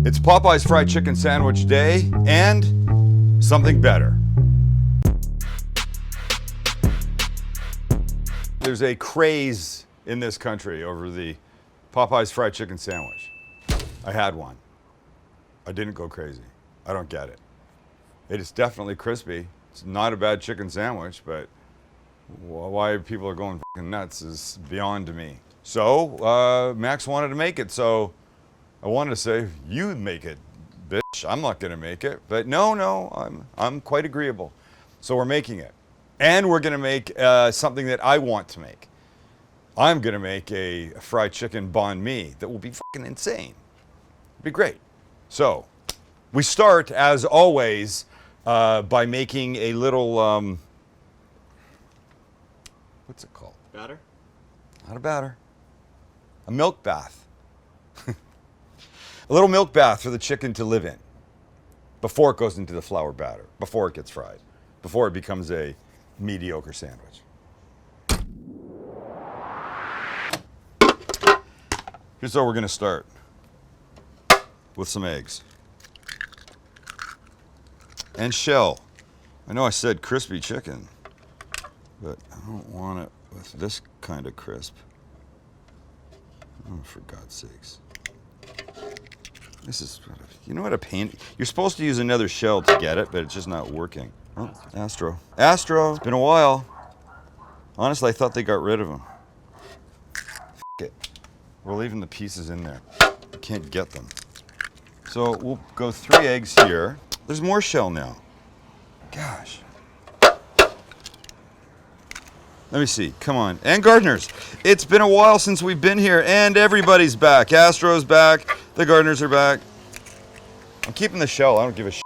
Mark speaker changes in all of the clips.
Speaker 1: It's Popeye's fried chicken sandwich day and something better. There's a craze in this country over the Popeye's fried chicken sandwich. I had one. I didn't go crazy. I don't get it. It is definitely crispy. It's not a bad chicken sandwich, but why people are going fucking nuts is beyond to me. So Max wanted to make it, so I wanted to say, you make it, bitch. I'm not gonna make it. But no, I'm quite agreeable. So we're making it. And we're gonna make something that I want to make. I'm gonna make a fried chicken banh mi that will be fucking insane. It'll be great. So we start, as always, by making a little, what's it called?
Speaker 2: Batter?
Speaker 1: Not a batter. A milk bath. A little milk bath for the chicken to live in before it goes into the flour batter, before it gets fried, before it becomes a mediocre sandwich. Here's how we're gonna start. With some eggs. And shell. I know I said crispy chicken, but I don't want it with this kind of crisp. Oh, for God's sakes. This is, you know what a pain. You're supposed to use another shell to get it, but it's just not working. Oh, Astro. Astro, it's been a while. Honestly, I thought they got rid of them. F it. We're leaving the pieces in there. I can't get them. So we'll go 3 eggs here. There's more shell now. Gosh. Let me see, come on. And gardeners, it's been a while since we've been here and everybody's back. Astro's back, the gardeners are back. I'm keeping the shell, I don't give a shit.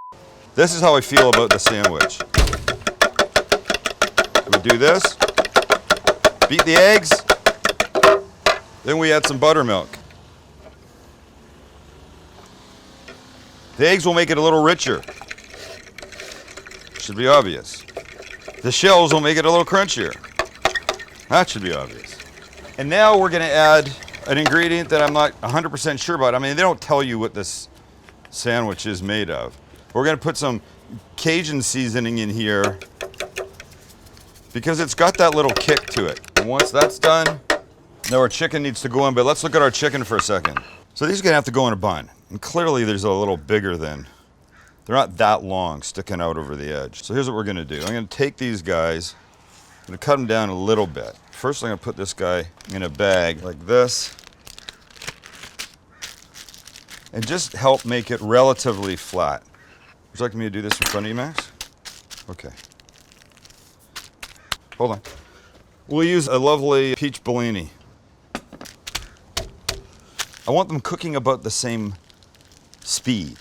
Speaker 1: This is how I feel about the sandwich. We do this, beat the eggs, then we add some buttermilk. The eggs will make it a little richer. Should be obvious. The shells will make it a little crunchier. That should be obvious. And now we're gonna add an ingredient that I'm not 100% sure about. I mean, they don't tell you what this sandwich is made of. We're gonna put some Cajun seasoning in here because it's got that little kick to it. And once that's done, now our chicken needs to go in, but let's look at our chicken for a second. So these are gonna have to go in a bun. And clearly there's a little bigger than, they're not that long sticking out over the edge. So here's what we're gonna do. I'm gonna take these guys, I'm gonna cut them down a little bit. First, I'm gonna put this guy in a bag like this and just help make it relatively flat. Would you like me to do this in front of you, Max? Okay. Hold on. We'll use a lovely peach Bellini. I want them cooking about the same speed.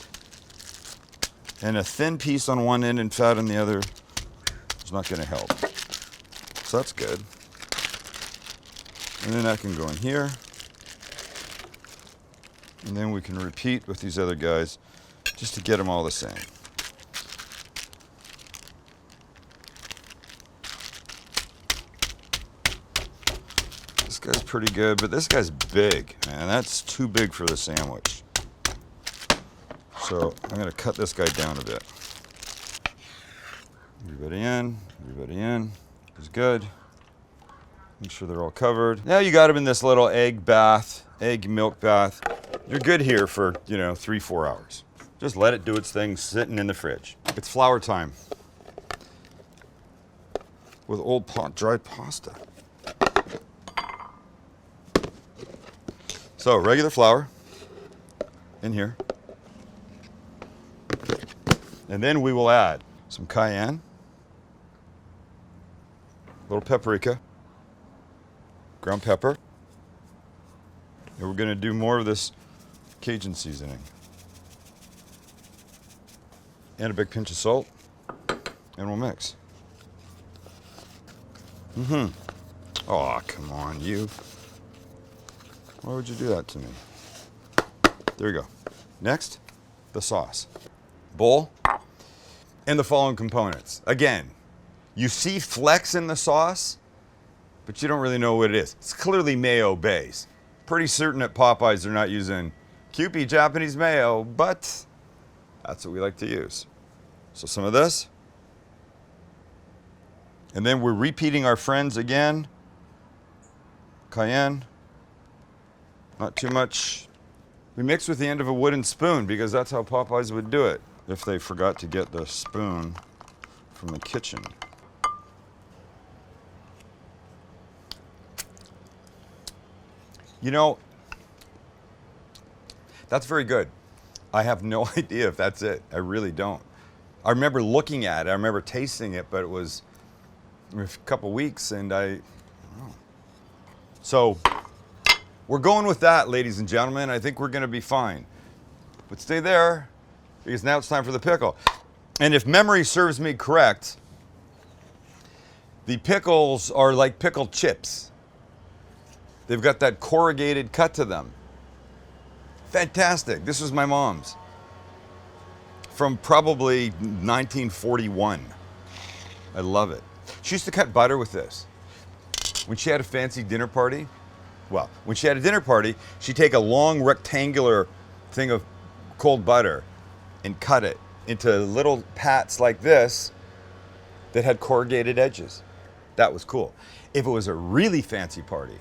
Speaker 1: And a thin piece on one end and fat on the other is not gonna help. So that's good. And then that can go in here. And then we can repeat with these other guys just to get them all the same. This guy's pretty good, but this guy's big, man. That's too big for the sandwich. So I'm gonna cut this guy down a bit. Everybody in. Is good. Make sure they're all covered. Now you got them in this little egg milk bath. You're good here for, 3-4 hours. Just let it do its thing sitting in the fridge. It's flour time. With old dried pasta. So regular flour in here. And then we will add some cayenne, a little paprika, ground pepper, and we're gonna do more of this Cajun seasoning. And a big pinch of salt, and we'll mix. Oh, come on, you. Why would you do that to me? There we go. Next, the sauce. Bowl, and the following components. Again, you see flecks in the sauce, but you don't really know what it is. It's clearly mayo base. Pretty certain at Popeyes they're not using Kewpie Japanese mayo, but that's what we like to use. So some of this. And then we're repeating our friends again. Cayenne. Not too much. We mix with the end of a wooden spoon because that's how Popeyes would do it if they forgot to get the spoon from the kitchen. You know, that's very good. I have no idea if that's it. I really don't. I remember looking at it. I remember tasting it, but it was a couple weeks, and I don't know. So we're going with that, ladies and gentlemen. I think we're going to be fine. But stay there, because now it's time for the pickle. And if memory serves me correct, the pickles are like pickled chips. They've got that corrugated cut to them. Fantastic. This was my mom's from probably 1941. I love it. She used to cut butter with this. When she had a fancy dinner party, well, when she had a dinner party, she'd take a long rectangular thing of cold butter and cut it into little pats like this that had corrugated edges. That was cool. If it was a really fancy party,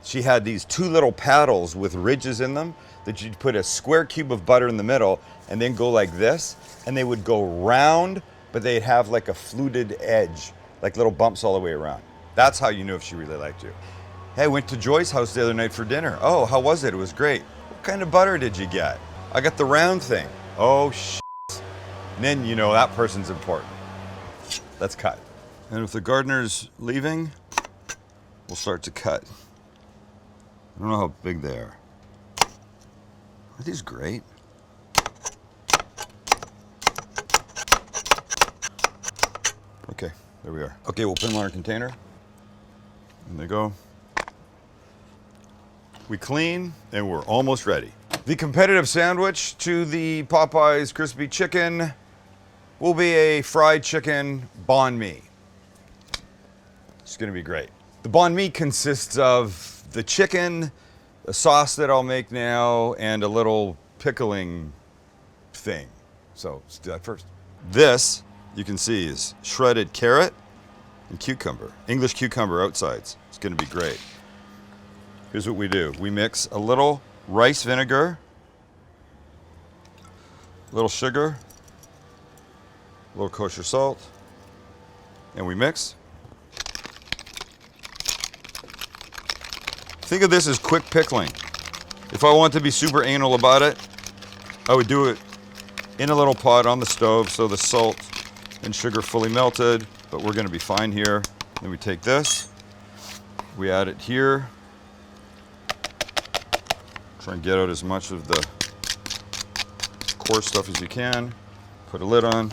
Speaker 1: she had these two little paddles with ridges in them that you'd put a square cube of butter in the middle and then go like this, and they would go round, but they'd have like a fluted edge, like little bumps all the way around. That's how you knew if she really liked you. Hey, I went to Joy's house the other night for dinner. Oh, how was it? It was great. What kind of butter did you get? I got the round thing. Oh, shit. And then you know that person's important. Let's cut. And if the gardener's leaving, we'll start to cut. I don't know how big they are. Are these great? Okay, there we are. Okay, we'll put them on our container. And they go. We clean, and we're almost ready. The competitive sandwich to the Popeyes crispy chicken will be a fried chicken banh mi. It's gonna be great. The banh mi consists of the chicken, a sauce that I'll make now, and a little pickling thing. So let's do that first. This, you can see, is shredded carrot and cucumber. English cucumber outsides. It's gonna be great. Here's what we do. We mix a little rice vinegar, a little sugar, a little kosher salt, and we mix. Think of this as quick pickling. If I want to be super anal about it, I would do it in a little pot on the stove so the salt and sugar fully melted, but we're gonna be fine here. Then we take this, we add it here, try and get out as much of the coarse stuff as you can, put a lid on.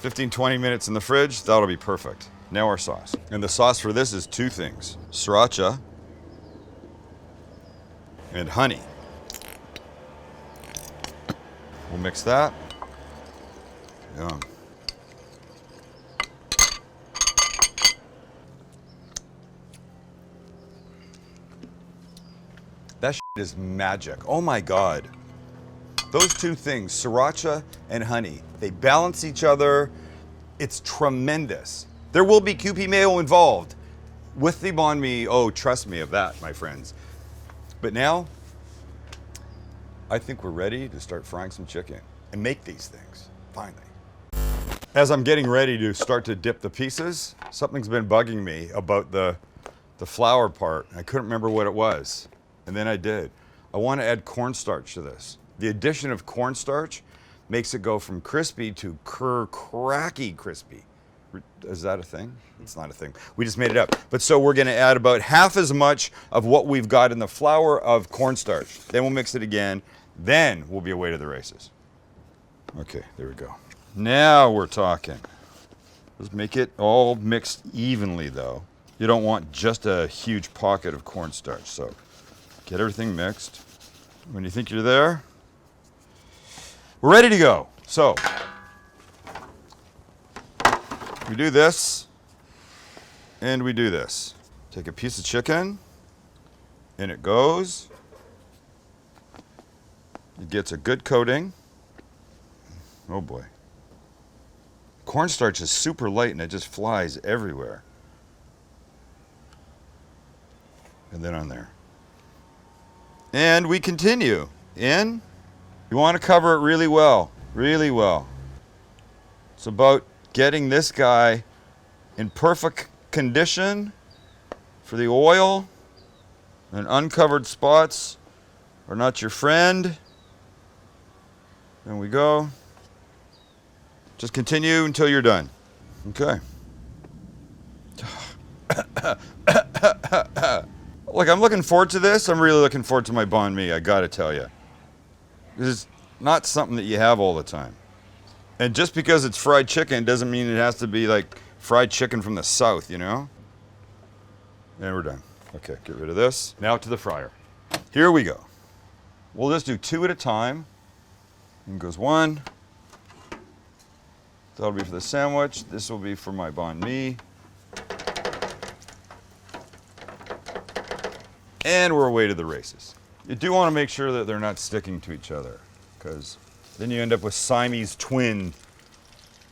Speaker 1: 15-20 minutes in the fridge, that'll be perfect. Now our sauce. And the sauce for this is two things: sriracha and honey. We'll mix that. Yum. That shit is magic. Oh my God. Those two things, sriracha and honey, they balance each other. It's tremendous. There will be Kewpie mayo involved with the banh mi. Oh, trust me of that, my friends. But now, I think we're ready to start frying some chicken and make these things, finally. As I'm getting ready to start to dip the pieces, something's been bugging me about the flour part. I couldn't remember what it was, and then I did. I want to add cornstarch to this. The addition of cornstarch makes it go from crispy to cracky crispy. Is that a thing? It's not a thing. We just made it up. But so we're gonna add about half as much of what we've got in the flour of cornstarch. Then we'll mix it again. Then we'll be away to the races. Okay, there we go. Now we're talking. Let's make it all mixed evenly though. You don't want just a huge pocket of cornstarch. So get everything mixed. When you think you're there, we're ready to go. So we do this, and we do this. Take a piece of chicken, In it goes. It gets a good coating. Oh boy. Cornstarch is super light and it just flies everywhere. And then on there. And we continue. In. You want to cover it really well. Really well. It's about getting this guy in perfect condition for the oil. And uncovered spots are not your friend. There we go. Just continue until you're done. Okay. Look, I'm looking forward to this. I'm really looking forward to my banh mi, I gotta tell you. It's not something that you have all the time. And just because it's fried chicken doesn't mean it has to be like fried chicken from the south, you know? And we're done. Okay, get rid of this. Now to the fryer. Here we go. We'll just do 2 at a time. In goes 1. That'll be for the sandwich. This will be for my banh mi. And we're away to the races. You do want to make sure that they're not sticking to each other, because then you end up with Siamese twin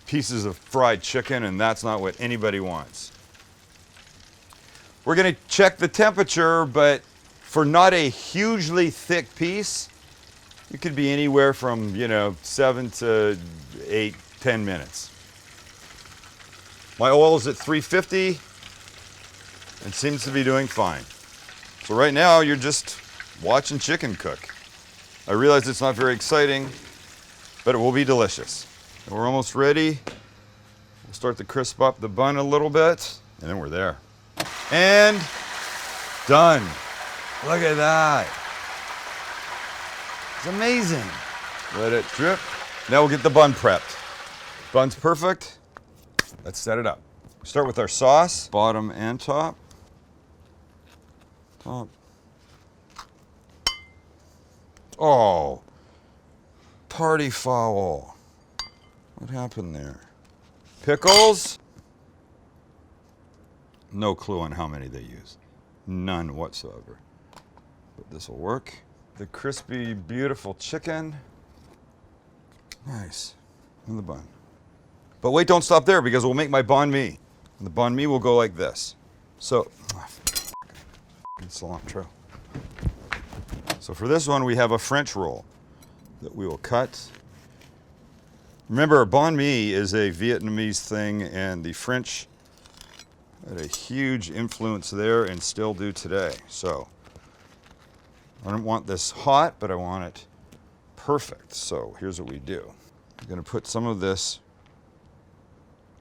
Speaker 1: pieces of fried chicken, and that's not what anybody wants. We're going to check the temperature, but for not a hugely thick piece, it could be anywhere from, 7 to 8, 10 minutes. My oil is at 350 and seems to be doing fine. So right now you're just watching chicken cook. I realize it's not very exciting, but it will be delicious. And we're almost ready. We'll start to crisp up the bun a little bit, and then we're there. And done. Look at that. It's amazing. Let it drip. Now we'll get the bun prepped. Bun's perfect. Let's set it up. Start with our sauce, bottom and top. Top. Oh, party foul. What happened there? Pickles. No clue on how many they use. None whatsoever. But this will work. The crispy, beautiful chicken. Nice. And the bun. But wait, don't stop there, because we'll make my banh mi. And the banh mi will go like this. So, cilantro. So for this one, we have a French roll that we will cut. Remember, banh mi is a Vietnamese thing, and the French had a huge influence there and still do today. So I don't want this hot, but I want it perfect. So here's what we do. I'm going to put some of this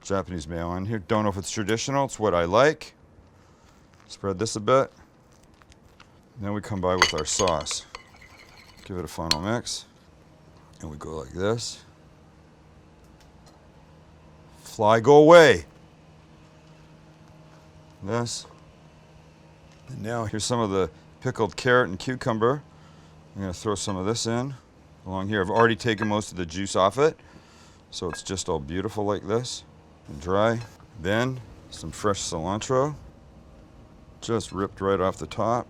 Speaker 1: Japanese mayo on here. Don't know if it's traditional. It's what I like. Spread this a bit. Then we come by with our sauce. Give it a final mix. And we go like this. Fly, go away. This. And now here's some of the pickled carrot and cucumber. I'm going to throw some of this in along here. I've already taken most of the juice off it, so it's just all beautiful like this and dry. Then some fresh cilantro, just ripped right off the top.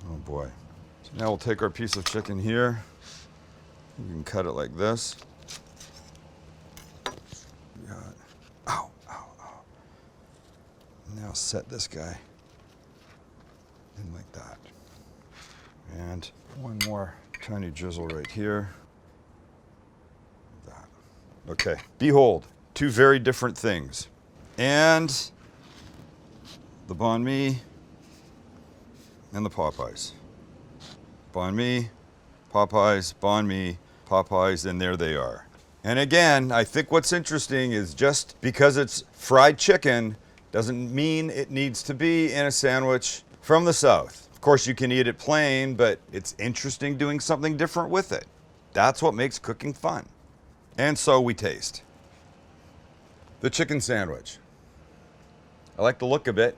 Speaker 1: Oh boy. So now we'll take our piece of chicken here. We can cut it like this. Ow, ow, ow. Now set this guy in like that. And one more tiny drizzle right here. That. Okay, behold, 2 very different things. And the banh mi and the Popeyes. Banh mi, Popeyes, banh mi, Popeyes, and there they are. And again, I think what's interesting is just because it's fried chicken doesn't mean it needs to be in a sandwich from the South. Of course, you can eat it plain, but it's interesting doing something different with it. That's what makes cooking fun. And so we taste. The chicken sandwich. I like the look of it.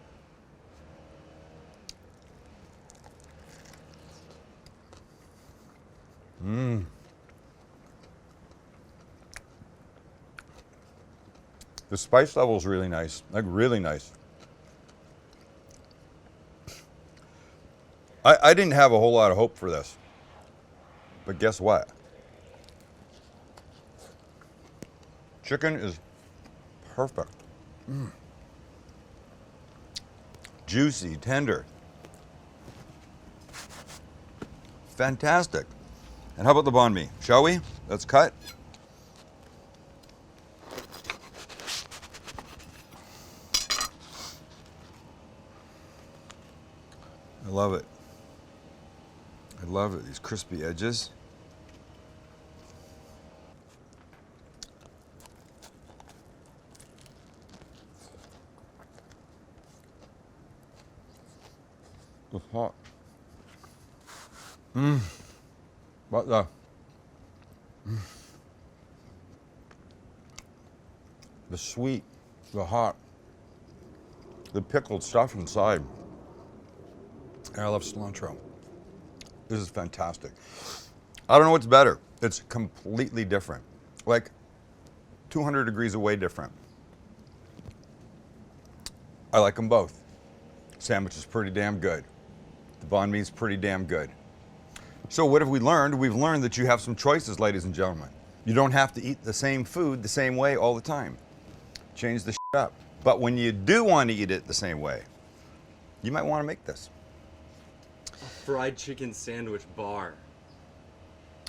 Speaker 1: Mmm. The spice level is really nice, like really nice. I didn't have a whole lot of hope for this. But guess what? Chicken is perfect. Juicy, tender. Fantastic. And how about the banh mi? Shall we? Let's cut. I love it. I love it, these crispy edges. It's hot. But the sweet, the hot, the pickled stuff inside. And I love cilantro. This is fantastic. I don't know what's better. It's completely different. Like 200 degrees away different. I like them both. Sandwich is pretty damn good. The banh mi is pretty damn good. So what have we learned? We've learned that you have some choices, ladies and gentlemen. You don't have to eat the same food the same way all the time. Change the shit up. But when you do want to eat it the same way, you might want to make this.
Speaker 2: A fried chicken sandwich bar.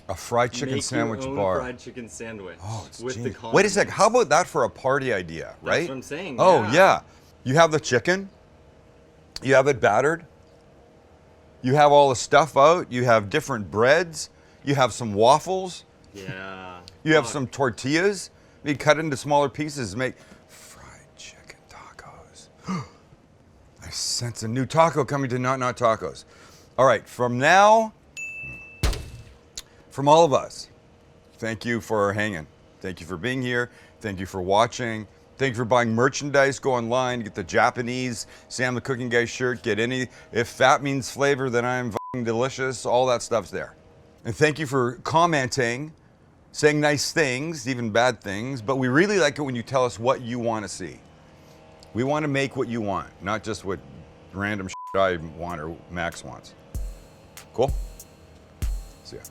Speaker 1: A fried chicken sandwich
Speaker 2: Make your own
Speaker 1: bar.
Speaker 2: fried chicken sandwich.
Speaker 1: Oh, it's
Speaker 2: with the
Speaker 1: genius.
Speaker 2: condiments.
Speaker 1: Wait a sec. How about that for a party idea, right?
Speaker 2: That's what I'm saying.
Speaker 1: Oh, yeah. You have the chicken. You have it battered. You have all the stuff out. You have different breads. You have some waffles.
Speaker 2: Yeah.
Speaker 1: You have some tortillas. You cut into smaller pieces and make fried chicken tacos. I sense a new taco coming to Not Tacos. All right, from now, from all of us, thank you for hanging. Thank you for being here. Thank you for watching. Thank you for buying merchandise. Go online, get the Japanese Sam the Cooking Guy shirt. Get any, if fat means flavor, then I'm f***ing delicious. All that stuff's there. And thank you for commenting, saying nice things, even bad things. But we really like it when you tell us what you want to see. We want to make what you want, not just what random shit I want or Max wants. Cool? See ya.